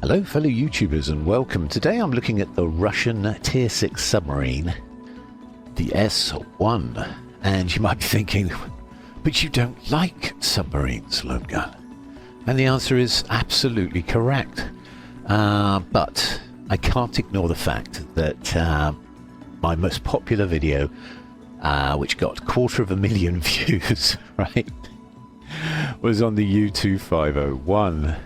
Hello fellow YouTubers and welcome. Today I'm looking at the Russian Tier 6 submarine, the S-1. And you might be thinking, but you don't like submarines, Lone Gun. And the answer is absolutely correct. But I can't ignore the fact that my most popular video, which got 250,000 views, right, was on the U-2501.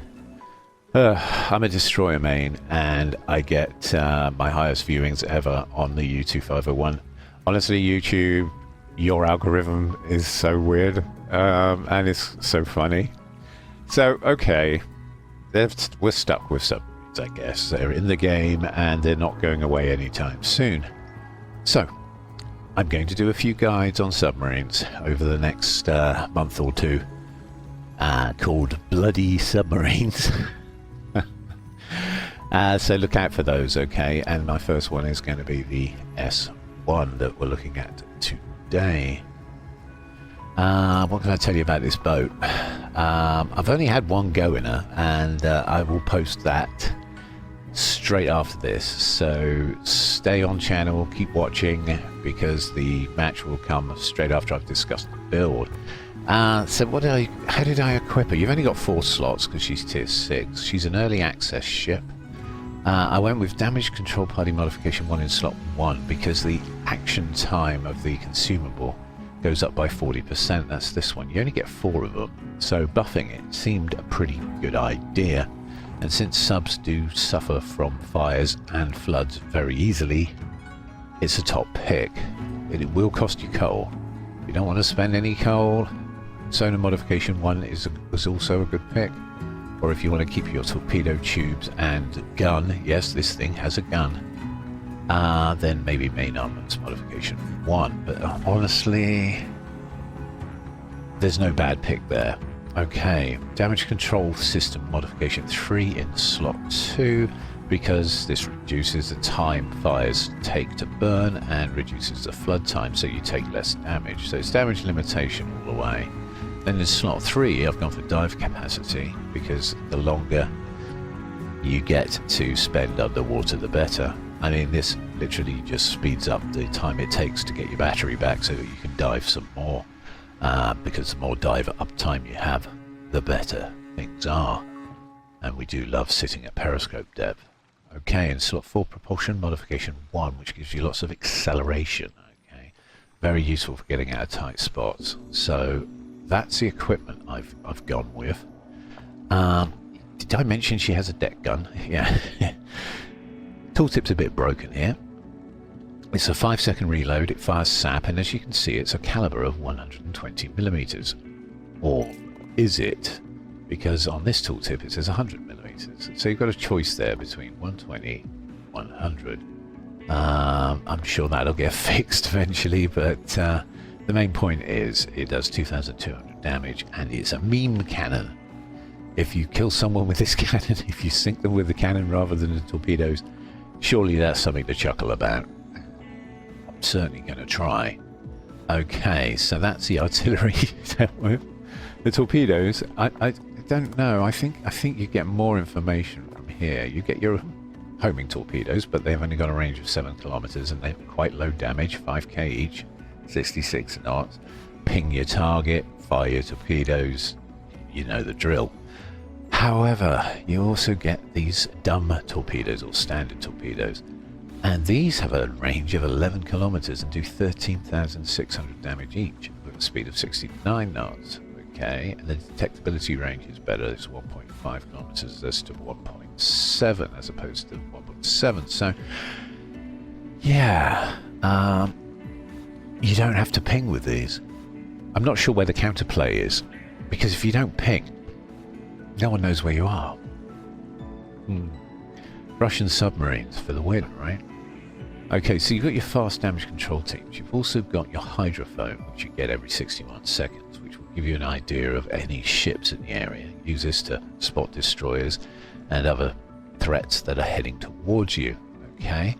I'm a destroyer main and I get my highest viewings ever on the U-2501. Honestly, YouTube, your algorithm is so weird and it's so funny. So, okay, we're stuck with submarines, I guess. They're in the game and they're not going away anytime soon. So, I'm going to do a few guides on submarines over the next month or two called Bloody Submarines. So look out for those, okay? And my first one is going to be the S-1 that we're looking at today. What can I tell you about this boat? I've only had one go in her, and I will post that straight after this. So stay on channel, keep watching, because the match will come straight after I've discussed the build. So how did I equip her? You've only got 4 slots because she's tier 6. She's an early access ship. I went with damage control party modification 1 in slot 1 because the action time of the consumable goes up by 40%. That's this one. You only get 4 of them. So buffing it seemed a pretty good idea. And since subs do suffer from fires and floods very easily, it's a top pick. It will cost you coal. If you don't want to spend any coal, sonar modification 1 was also a good pick. Or if you want to keep your torpedo tubes and gun, yes, this thing has a gun, then maybe main armaments modification 1. But honestly, there's no bad pick there. Okay, damage control system modification 3 in slot 2, because this reduces the time fires take to burn and reduces the flood time, so you take less damage. So it's damage limitation all the way. Then in slot 3, I've gone for dive capacity, because the longer you get to spend underwater, the better. I mean, this literally just speeds up the time it takes to get your battery back so that you can dive some more, because the more dive uptime you have, the better things are. And we do love sitting at periscope depth. Okay, in slot 4, propulsion modification 1, which gives you lots of acceleration. Okay, very useful for getting out of tight spots. So that's the equipment I've gone with. Did I mention she has a deck gun? Yeah. Tooltip's a bit broken here. It's a 5-second reload, it fires sap, and as you can see it's a caliber of 120mm. Or is it? Because on this tooltip it says 100mm. So you've got a choice there between 120, 100. I'm sure that'll get fixed eventually, but the main point is it does 2,200 damage and it's a meme cannon. If you kill someone with this cannon, if you sink them with the cannon rather than the torpedoes, surely that's something to chuckle about. I'm certainly going to try. Okay, so that's the artillery dealt with. The torpedoes, I don't know. I think you get more information from here. You get your homing torpedoes, but they've only got a range of 7 kilometers and they're quite low damage, 5k each. 66 knots, ping your target, fire your torpedoes, you know the drill. However, you also get these dumb torpedoes or standard torpedoes, and these have a range of 11 kilometers and do 13,600 damage each with a speed of 69 knots. Okay, and the detectability range is better. It's 1.5 kilometers as to 1.7 as opposed to 1.7. So yeah, you don't have to ping with these. I'm not sure where the counterplay is, because if you don't ping, no one knows where you are. Russian submarines for the win, right? Okay, so you've got your fast damage control teams. You've also got your hydrophone, which you get every 61 seconds, which will give you an idea of any ships in the area. Use this to spot destroyers and other threats that are heading towards you. Okay.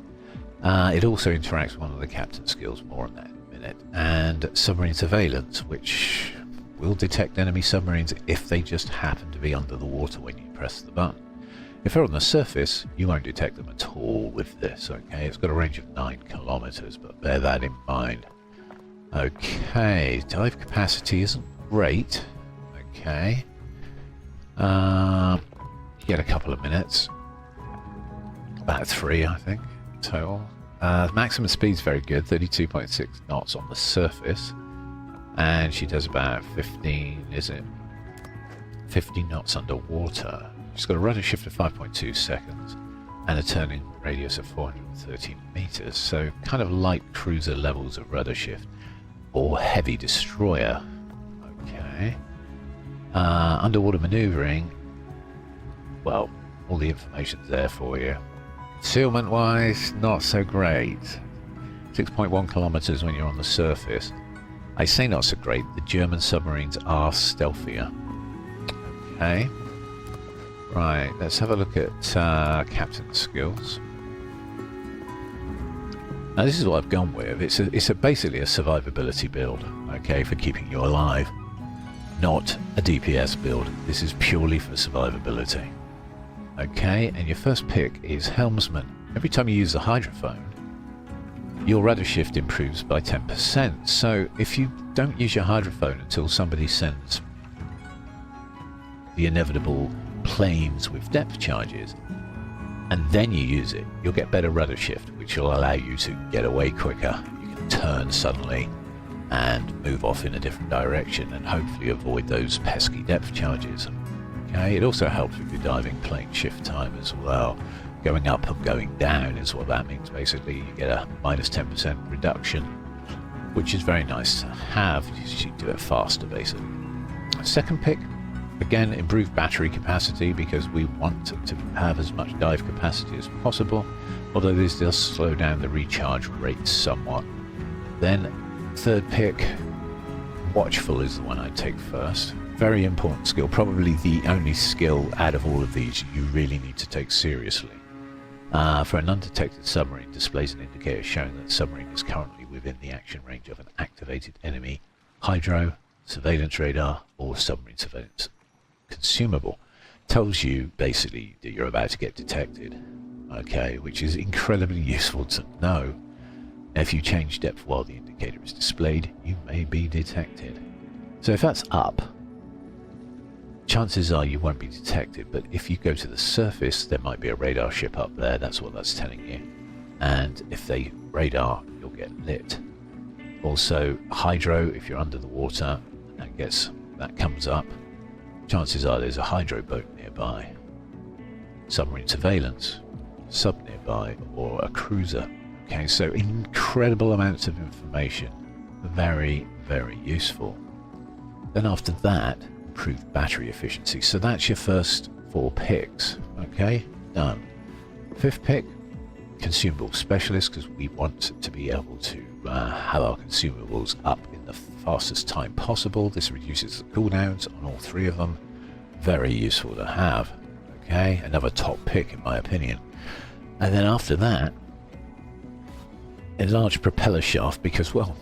It also interacts with one of the captain's skills, more on that in a minute. And submarine surveillance, which will detect enemy submarines if they just happen to be under the water when you press the button. If they're on the surface, you won't detect them at all with this, okay? It's got a range of 9 kilometers, but bear that in mind. Okay, dive capacity isn't great. Okay. You get a couple of minutes. About 3, I think, total. Maximum speed's very good, 32.6 knots on the surface. And she does about 15, is it? 50 knots underwater. She's got a rudder shift of 5.2 seconds and a turning radius of 430 meters. So kind of light cruiser levels of rudder shift or heavy destroyer. Okay. Underwater maneuvering. Well, all the information's there for you. Concealment wise, not so great. 6.1 kilometers when you're on the surface. I say not so great. The German submarines are stealthier. Okay. Right, let's have a look at captain skills. Now this is what I've gone with. It's basically a survivability build, okay, for keeping you alive. Not a DPS build. This is purely for survivability. Okay, and your first pick is helmsman. Every time you use the hydrophone, your rudder shift improves by 10%. So if you don't use your hydrophone until somebody sends the inevitable planes with depth charges, and then you use it, you'll get better rudder shift, which will allow you to get away quicker. You can turn suddenly and move off in a different direction and hopefully avoid those pesky depth charges. Okay, it also helps with your diving plane shift time as well. Going up and going down is what that means. Basically, you get a minus 10% reduction, which is very nice to have. You do it faster, basically. Second pick, again, improved battery capacity, because we want to have as much dive capacity as possible, although this does slow down the recharge rate somewhat. Then, third pick, watchful is the one I'd take first. Very important skill, probably the only skill out of all of these you really need to take seriously. For an undetected submarine, displays an indicator showing that the submarine is currently within the action range of an activated enemy hydro, surveillance radar, or submarine surveillance consumable. Tells you basically that you're about to get detected, okay, which is incredibly useful to know. If you change depth while the indicator is displayed, you may be detected. So if that's up, chances are you won't be detected, but if you go to the surface, there might be a radar ship up there. That's what that's telling you. And if they radar, you'll get lit. Also, hydro, if you're under the water, that comes up. Chances are there's a hydro boat nearby. Submarine surveillance, sub nearby, or a cruiser. Okay, so incredible amounts of information. Very, very useful. Then after that, improved battery efficiency. So that's your first 4 picks. Okay, done. Fifth pick, consumable specialist, because we want to be able to have our consumables up in the fastest time possible. This reduces the cooldowns on all 3 of them. Very useful to have. Okay, another top pick in my opinion. And then after that, enlarged propeller shaft, because, well,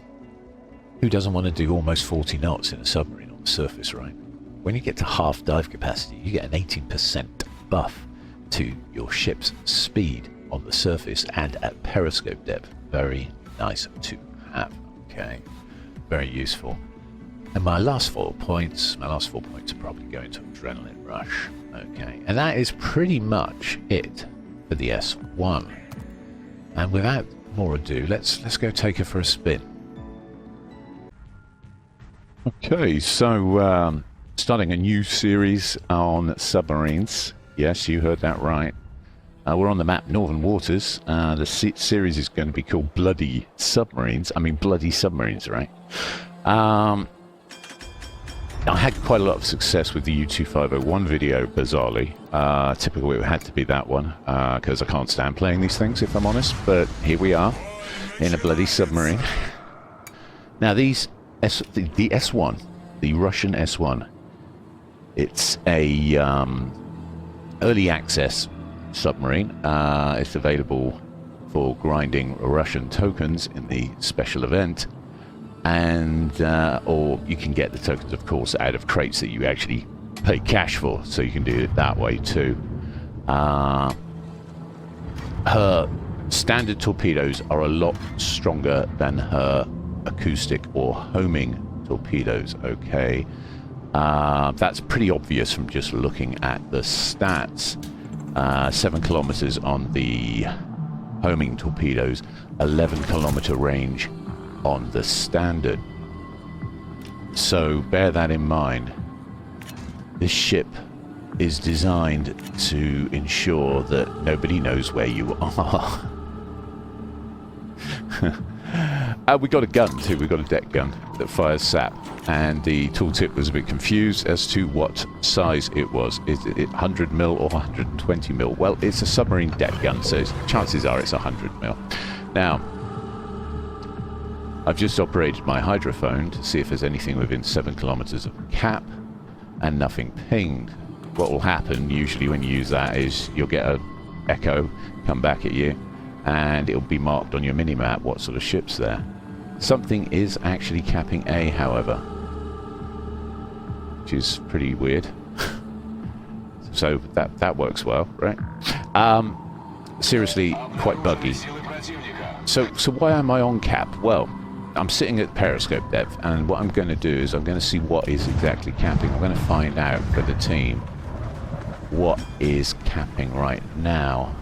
who doesn't want to do almost 40 knots in a submarine on the surface, right? When you get to half dive capacity, you get an 18% buff to your ship's speed on the surface and at periscope depth. Very nice to have. Okay, very useful. And my last 4 points are probably going to adrenaline rush. Okay, and that is pretty much it for the S-1. And without more ado, let's go take her for a spin. Okay, so starting a new series on submarines. Yes, you heard that right. We're on the map Northern Waters. The series is going to be called Bloody Submarines. I mean, Bloody Submarines, right? I had quite a lot of success with the U-2501 video, bizarrely. Typically, it had to be that one, because I can't stand playing these things, if I'm honest. But here we are, in a bloody submarine. Now, the S-1, the Russian S-1, it's a early access submarine. It's available for grinding Russian tokens in the special event. And or you can get the tokens, of course, out of crates that you actually pay cash for, so you can do it that way too. Her standard torpedoes are a lot stronger than her acoustic or homing torpedoes, okay? That's pretty obvious from just looking at the stats. 7 kilometers on the homing torpedoes, 11 kilometer range on the standard. So bear that in mind. This ship is designed to ensure that nobody knows where you are. We got a gun too, we got a deck gun that fires sap, and the tooltip was a bit confused as to what size it was. Is it 100 mil or 120 mil? Well, it's a submarine deck gun, so chances are it's 100 mil. Now, I've just operated my hydrophone to see if there's anything within 7 kilometers of cap, and nothing pinged. What will happen usually when you use that is you'll get an echo come back at you, and it'll be marked on your mini-map what sort of ship's there. Something is actually capping A, however, which is pretty weird. So that works well, right? Seriously, quite buggy. So why am I on cap? Well, I'm sitting at periscope depth, and what I'm going to do is I'm going to see what is exactly capping. I'm going to find out for the team what is capping right now.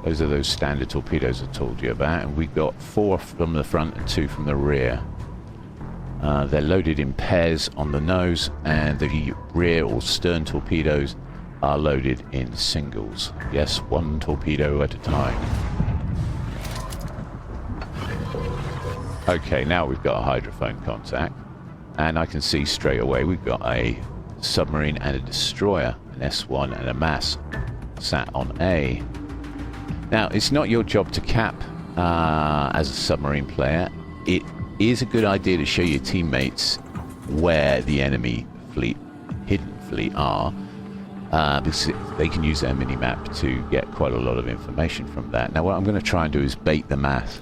Those are those standard torpedoes I told you about, and we've got 4 from the front and 2 from the rear. They're loaded in pairs on the nose, and the rear or stern torpedoes are loaded in singles. Yes, 1 torpedo at a time. Okay, now we've got a hydrophone contact, and I can see straight away we've got a submarine and a destroyer, an S-1 and a MASS sat on A. Now, it's not your job to cap as a submarine player. It is a good idea to show your teammates where the enemy fleet, hidden fleet are, because they can use their mini-map to get quite a lot of information from that. Now, what I'm going to try and do is bait the MASS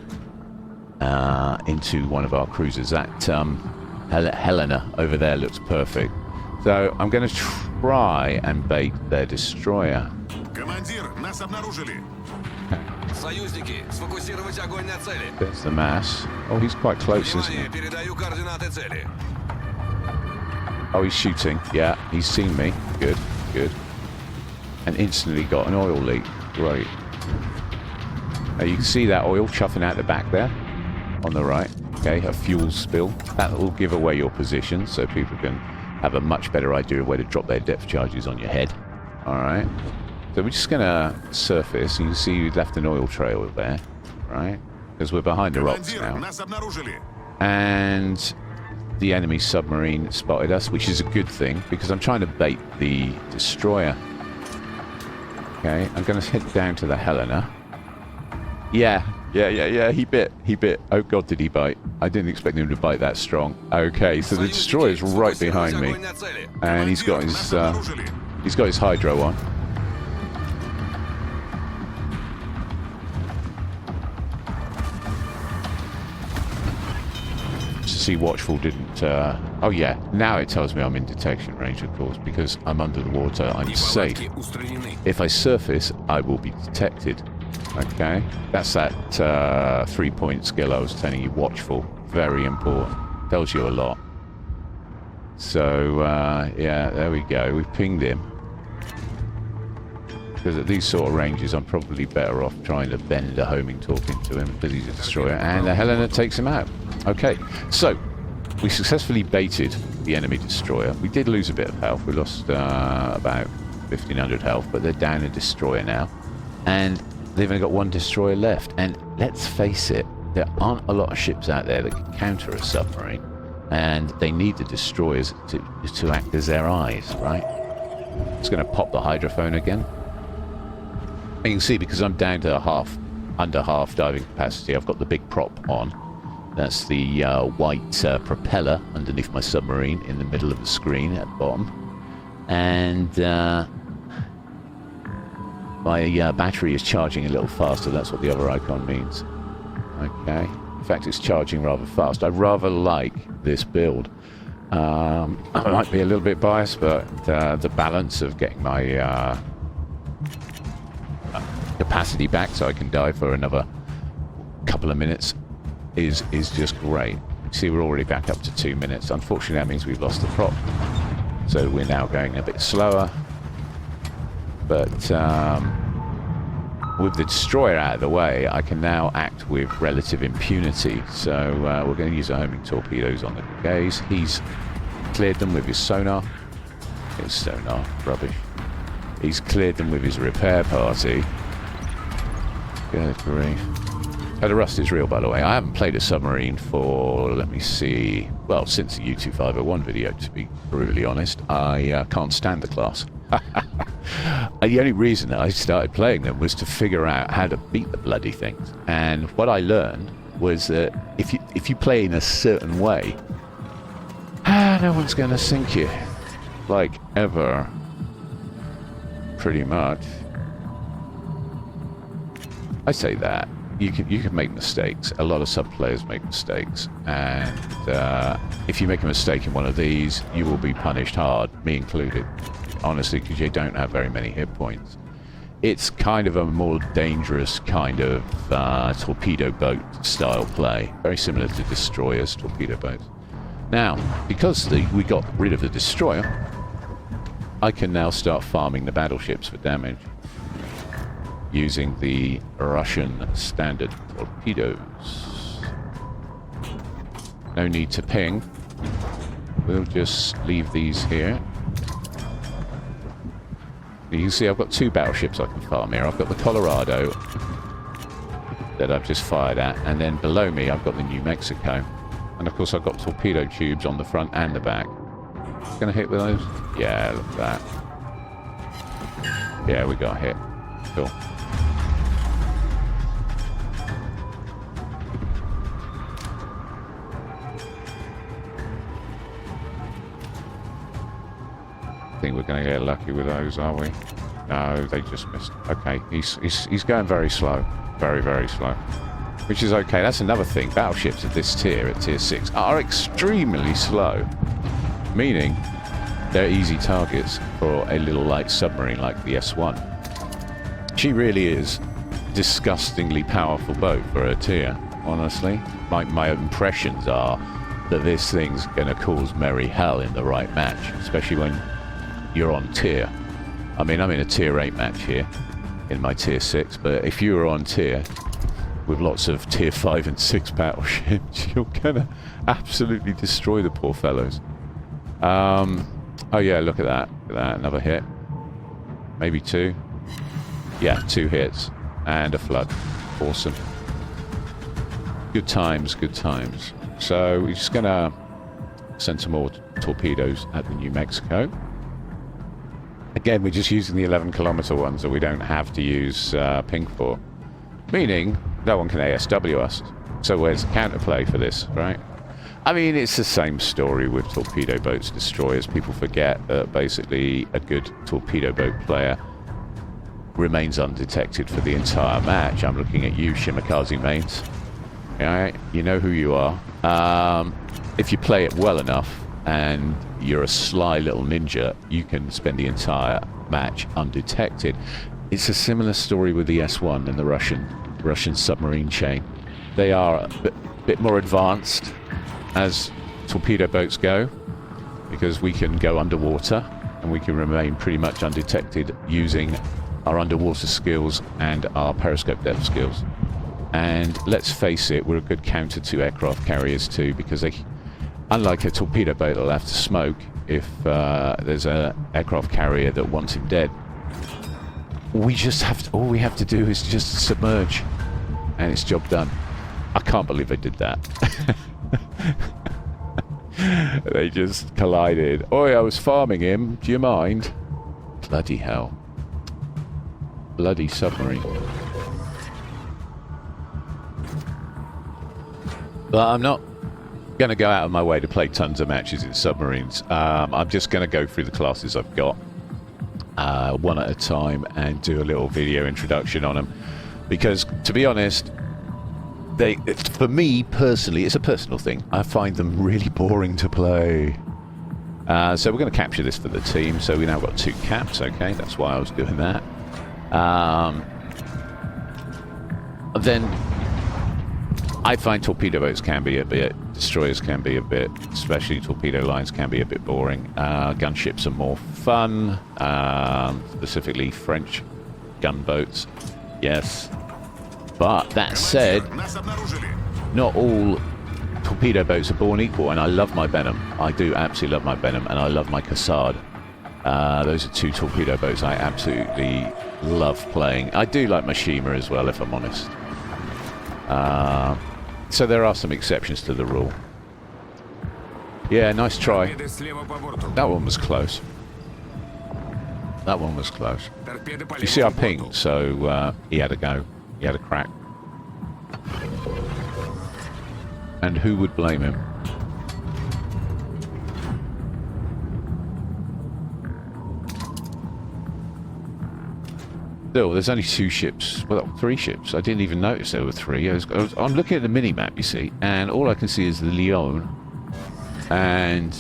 into one of our cruisers. That Helena over there looks perfect. So I'm going to try and bait their destroyer. There's the MASS. Oh, he's quite close, isn't he? Oh, he's shooting. Yeah, he's seen me. Good, good. And instantly got an oil leak. Great. Now you can see that oil chuffing out the back there on the right. Okay, a fuel spill. That will give away your position, so people can have a much better idea of where to drop their depth charges on your head. Alright. So we're just going to surface. You can see we left an oil trail there, right? Because we're behind the rocks now. And the enemy submarine spotted us, which is a good thing, because I'm trying to bait the destroyer. Okay, I'm going to head down to the Helena. Yeah, he bit. Oh god, did he bite? I didn't expect him to bite that strong. Okay, so the destroyer's right behind me, and he's got his hydro on. See, Watchful didn't. Oh yeah, now it tells me I'm in detection range, of course, because I'm under the water. I'm safe. If I surface, I will be detected. Okay, that's that 3-point skill I was telling you. Watchful, very important. Tells you a lot. So yeah, there we go. We've pinged him. Because at these sort of ranges, I'm probably better off trying to bend a homing torp into him because he's a destroyer, and the Helena takes him out. Okay, so we successfully baited the enemy destroyer. We did lose a bit of health. We lost about 1,500 health, but they're down a destroyer now, and they've only got 1 destroyer left. And let's face it, there aren't a lot of ships out there that can counter a submarine, and they need the destroyers to act as their eyes, right? It's going to pop the hydrophone again. And you can see, because I'm down to under half diving capacity, I've got the big prop on. That's the white propeller underneath my submarine in the middle of the screen at the bottom. And my battery is charging a little faster. That's what the other icon means. Okay. In fact, it's charging rather fast. I rather like this build. I might be a little bit biased, but the balance of getting my capacity back so I can dive for another couple of minutes is just great. See, we're already back up to 2 minutes. Unfortunately, that means we've lost the prop. So we're now going a bit slower. But with the destroyer out of the way, I can now act with relative impunity. So we're going to use our homing torpedoes on the gaze. He's cleared them with his sonar. His sonar, rubbish. He's cleared them with his repair party. Good grief. Oh, the rust is real, by the way. I haven't played a submarine for, let me see, well, since the U-2501 video, to be brutally honest. I can't stand the class. The only reason that I started playing them was to figure out how to beat the bloody things. And what I learned was that if you play in a certain way, no one's going to sink you. Like, ever. Pretty much. I say that. You can make mistakes. A lot of sub players make mistakes, and if you make a mistake in one of these, you will be punished hard, me included, honestly, because you don't have very many hit points. It's kind of a more dangerous kind of torpedo boat style play, very similar to destroyers, torpedo boats. Now, because we got rid of the destroyer, I can now start farming the battleships for damage, using the Russian standard torpedoes. No need to ping. We'll just leave these here. You can see I've got 2 battleships I can farm here. I've got the Colorado that I've just fired at, and then below me I've got the New Mexico. And of course I've got torpedo tubes on the front and the back. Gonna hit with those? Yeah, look at that. Yeah, we got hit. Cool. I think we're going to get lucky with those, are we? No, they just missed. Okay, he's going very slow. Very, very slow. Which is okay. That's another thing. Battleships of this tier, at tier 6, are extremely slow. Meaning, they're easy targets for a little light submarine like the S-1. She really is disgustingly powerful boat for her tier, honestly. My impressions are that this thing's going to cause merry hell in the right match, especially when you're on tier. I mean, I'm in a tier 8 match here, in my tier 6, but if you were on tier with lots of tier 5 and 6 battleships, you're gonna absolutely destroy the poor fellows. Oh yeah, look at that. Look at that, another hit. Maybe 2. Yeah, 2 hits. And a flood. Awesome. Good times, good times. So we're just gonna send some more torpedoes at the New Mexico. Again, we're just using the 11-kilometer ones that we don't have to use ping for. Meaning, no one can ASW us. So where's the counterplay for this, right? I mean, it's the same story with torpedo boats, destroyers. People forget that basically a good torpedo boat player remains undetected for the entire match. I'm looking at you, Shimakaze mains. Alright, you know who you are. If you play it well enough, and you're a sly little ninja, you can spend the entire match undetected. It's a similar story with the S-1 and the Russian submarine chain. They are a bit more advanced as torpedo boats go, because we can go underwater and we can remain pretty much undetected using our underwater skills and our periscope depth skills. And let's face it, we're a good counter to aircraft carriers too, because they, unlike a torpedo boat, they'll have to smoke if there's an aircraft carrier that wants him dead. We just have to, all we have to do is just submerge, and it's job done. I can't believe they did that. They just collided. Oi, I was farming him. Do you mind? Bloody hell. Bloody submarine. But I'm not going to go out of my way to play tons of matches in submarines. I'm just going to go through the classes I've got one at a time and do a little video introduction on them, because to be honest, for me personally, it's a personal thing. I find them really boring to play. So we're going to capture this for the team. So we now got 2 caps. Okay, that's why I was doing that. then I find torpedo boats can be a bit, destroyers can be a bit, especially torpedo lines can be a bit boring. Gunships are more fun, specifically French gunboats, yes. But that said, not all torpedo boats are born equal, and I love my Benham. I do absolutely love my Benham, and I love my Cassard. Those are two torpedo boats I absolutely love playing. I do like my Shima as well, if I'm honest. So there are some exceptions to the rule. Yeah, nice try. That one was close. That one was close. You see, I pinged, so he had a go. He had a crack. And who would blame him? Still, there's only 2 ships. Well, 3 ships. I didn't even notice there were 3. I'm looking at the mini-map, you see, and all I can see is the Leon and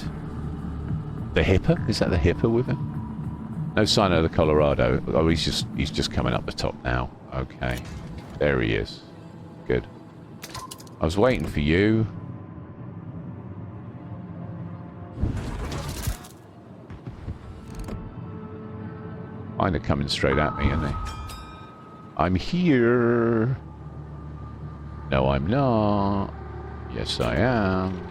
the Hipper. Is that the Hipper with him? No sign of the Colorado. Oh, he's just coming up the top now. Okay, there he is. Good. I was waiting for you. Kind of coming straight at me, isn't he? I'm here. No, I'm not. Yes, I am.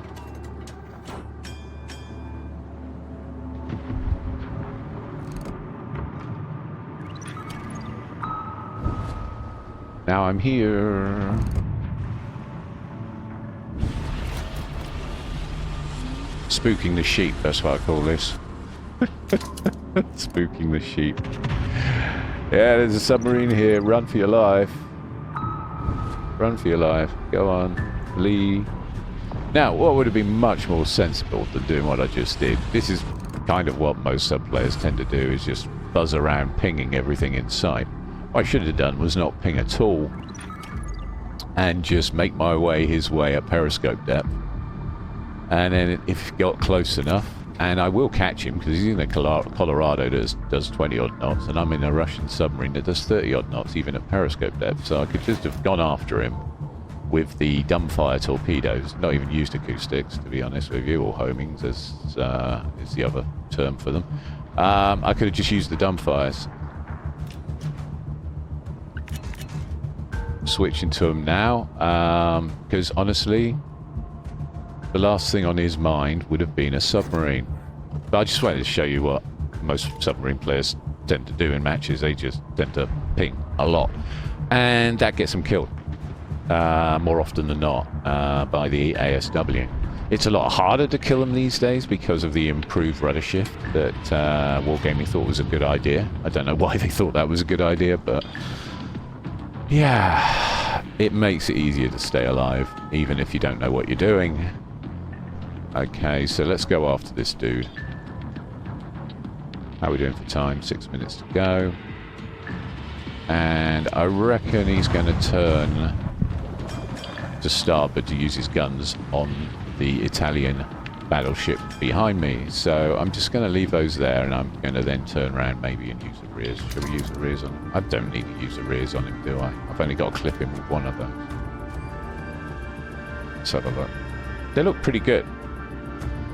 Now I'm here. Spooking the sheep, that's what I call this. Spooking the sheep. Yeah, there's a submarine here. Run for your life. Run for your life. Go on. Lee. Now, what would have been much more sensible than doing what I just did? This is kind of what most sub players tend to do, is just buzz around pinging everything in sight. What I should have done was not ping at all and just make my way his way at periscope depth. And then if he got close enough, and I will catch him because he's in a Colorado that does 20 odd knots, and I'm in a Russian submarine that does 30 odd knots even at periscope depth, so I could just have gone after him with the dumbfire torpedoes, not even used acoustics, to be honest with you, or homings as is the other term for them. I could have just used the dumbfires. Switching to him now, because honestly, the last thing on his mind would have been a submarine. But I just wanted to show you what most submarine players tend to do in matches. They just tend to ping a lot, and that gets them killed more often than not by the ASW. It's a lot harder to kill them these days because of the improved rudder shift that Wargaming thought was a good idea. I don't know why they thought that was a good idea, but yeah, it makes it easier to stay alive even if you don't know what you're doing. Okay, so let's go after this dude. How are we doing for time? 6 minutes to go. And I reckon he's going to turn to starboard to use his guns on the Italian battleship behind me. So I'm just going to leave those there, and I'm going to then turn around maybe and use the rears. Should we use the rears on him? I don't need to use the rears on him, do I? I've only got to clip him with one of those. Let's have a look. They look pretty good.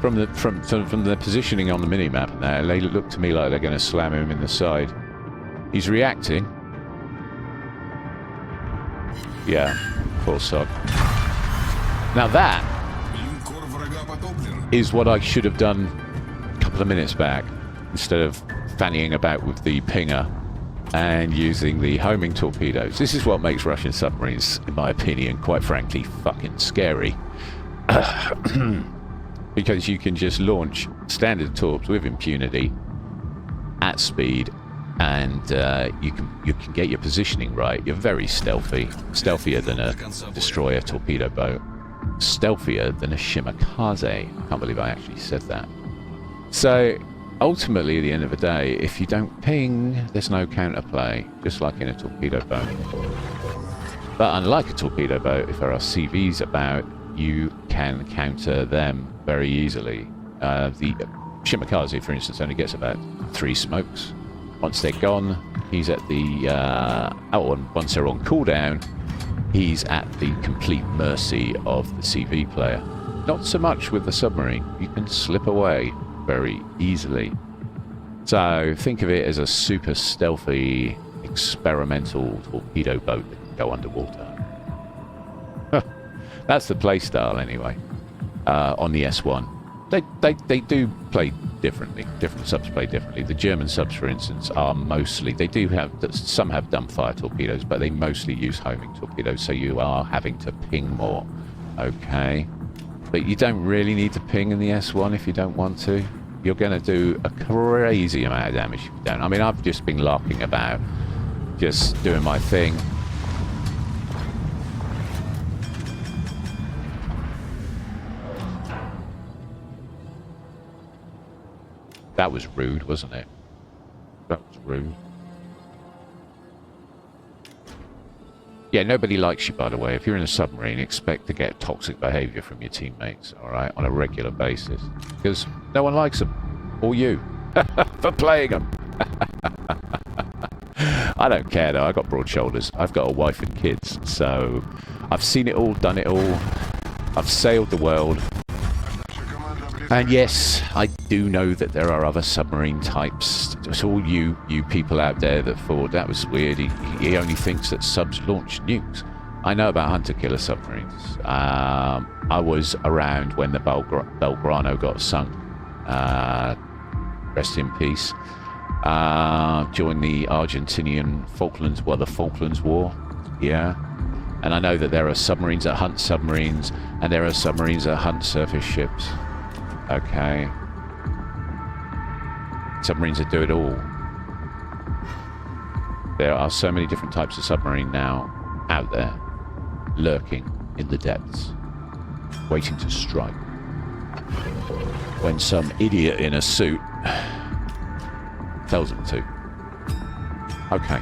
From the positioning on the mini-map now, they look to me like they're going to slam him in the side. He's reacting. Yeah, poor sod. Now that is what I should have done a couple of minutes back, instead of fannying about with the pinger and using the homing torpedoes. This is what makes Russian submarines, in my opinion, quite frankly, fucking scary. Because you can just launch standard torps with impunity at speed, and you can get your positioning right. You're very stealthy, stealthier than a destroyer torpedo boat, stealthier than a Shimakaze. I can't believe I actually said that. So ultimately, at the end of the day, if you don't ping, there's no counterplay, just like in a torpedo boat. But unlike a torpedo boat, if there are CVs about, you can counter them very easily. The Shimakaze, for instance, only gets about 3 smokes. Once they're gone, he's at the once they're on cooldown, he's at the complete mercy of the CV player. Not so much with the submarine. You can slip away very easily. So think of it as a super stealthy, experimental torpedo boat that can go underwater. That's the play style anyway, on the S-1. They do play differently. Different subs play differently. The German subs, for instance, are mostly... They do have... Some have dumbfire torpedoes, but they mostly use homing torpedoes, so you are having to ping more. Okay. But you don't really need to ping in the S-1 if you don't want to. You're going to do a crazy amount of damage if you don't. I mean, I've just been larking about, just doing my thing. That was rude, wasn't it? That was rude. Yeah, nobody likes you, by the way. If you're in a submarine, expect to get toxic behavior from your teammates, all right, on a regular basis. Because no one likes them. Or you. For playing them. I don't care, though. I've got broad shoulders. I've got a wife and kids. So I've seen it all, done it all. I've sailed the world. And yes, I do know that there are other submarine types. It's all you people out there that thought that was weird. He only thinks that subs launch nukes. I know about hunter-killer submarines. I was around when the Belgrano got sunk. Rest in peace. During the Argentinian Falklands, the Falklands War. Yeah. And I know that there are submarines that hunt submarines, and there are submarines that hunt surface ships. Okay. Submarines that do it all. There are so many different types of submarine now out there, lurking in the depths, waiting to strike. When some idiot in a suit tells them to. Okay.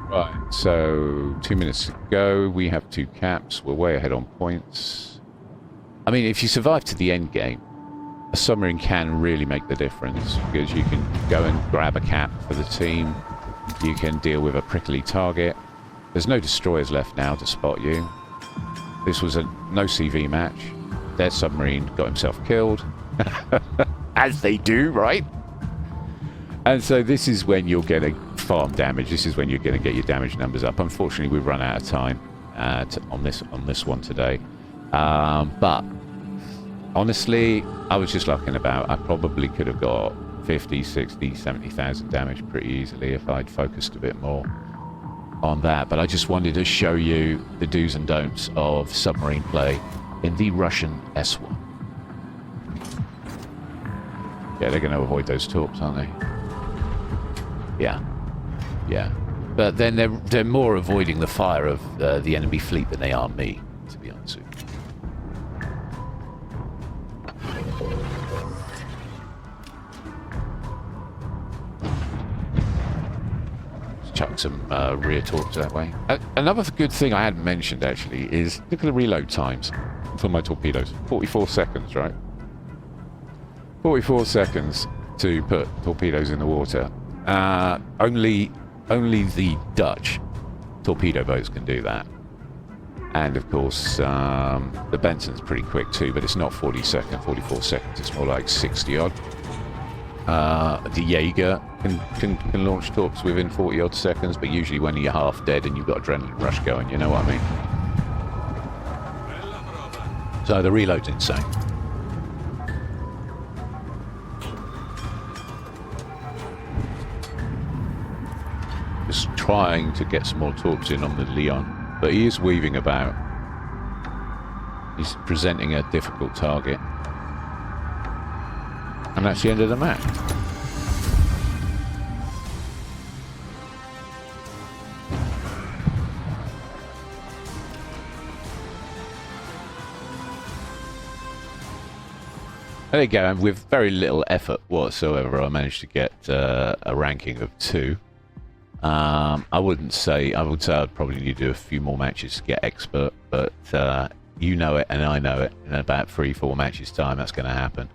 Right, so 2 minutes to go. We have 2 caps. We're way ahead on points. I mean, if you survive to the end game, a submarine can really make the difference, because you can go and grab a cap for the team. You can deal with a prickly target. There's no destroyers left now to spot you. This was a no CV match. Their submarine got himself killed. As they do, right? And so this is when you're getting farm damage. This is when you're going to get your damage numbers up. Unfortunately, we've run out of time on this one today. But honestly, I was just lucking about. I probably could have got 50, 60, 70,000 damage pretty easily if I'd focused a bit more on that. But I just wanted to show you the do's and don'ts of submarine play in the Russian S-1. Yeah, they're going to avoid those torps, aren't they? Yeah. Yeah. But then they're more avoiding the fire of the enemy fleet than they are me, to be honest with you. Chuck some rear torps that way. Another good thing I hadn't mentioned, actually, is look at the reload times for my torpedoes. 44 seconds, right? 44 seconds to put torpedoes in the water. Only the Dutch torpedo boats can do that. And, of course, the Benson's pretty quick, too, but it's not 44 seconds. It's more like 60-odd. The Jaeger can launch torps within 40-odd seconds, but usually when you're half dead and you've got adrenaline rush going, you know what I mean? So the reload's insane. Just trying to get some more torps in on the Leon, but he is weaving about. He's presenting a difficult target. And that's the end of the map. There you go, and with very little effort whatsoever, I managed to get a ranking of 2. I would say I'd probably need to do a few more matches to get expert, but you know it and I know it. In about 3-4 matches time, that's going to happen.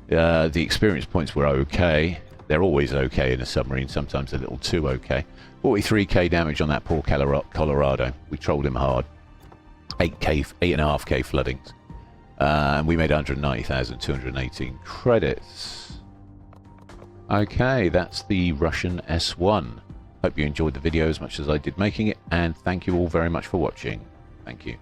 The experience points were okay. They're always okay in a submarine, sometimes a little too okay. 43k damage on that poor Colorado. We trolled him hard. 8.5k floodings. And we made 190,218 credits. Okay, that's the Russian S-1. Hope you enjoyed the video as much as I did making it, and thank you all very much for watching. Thank you.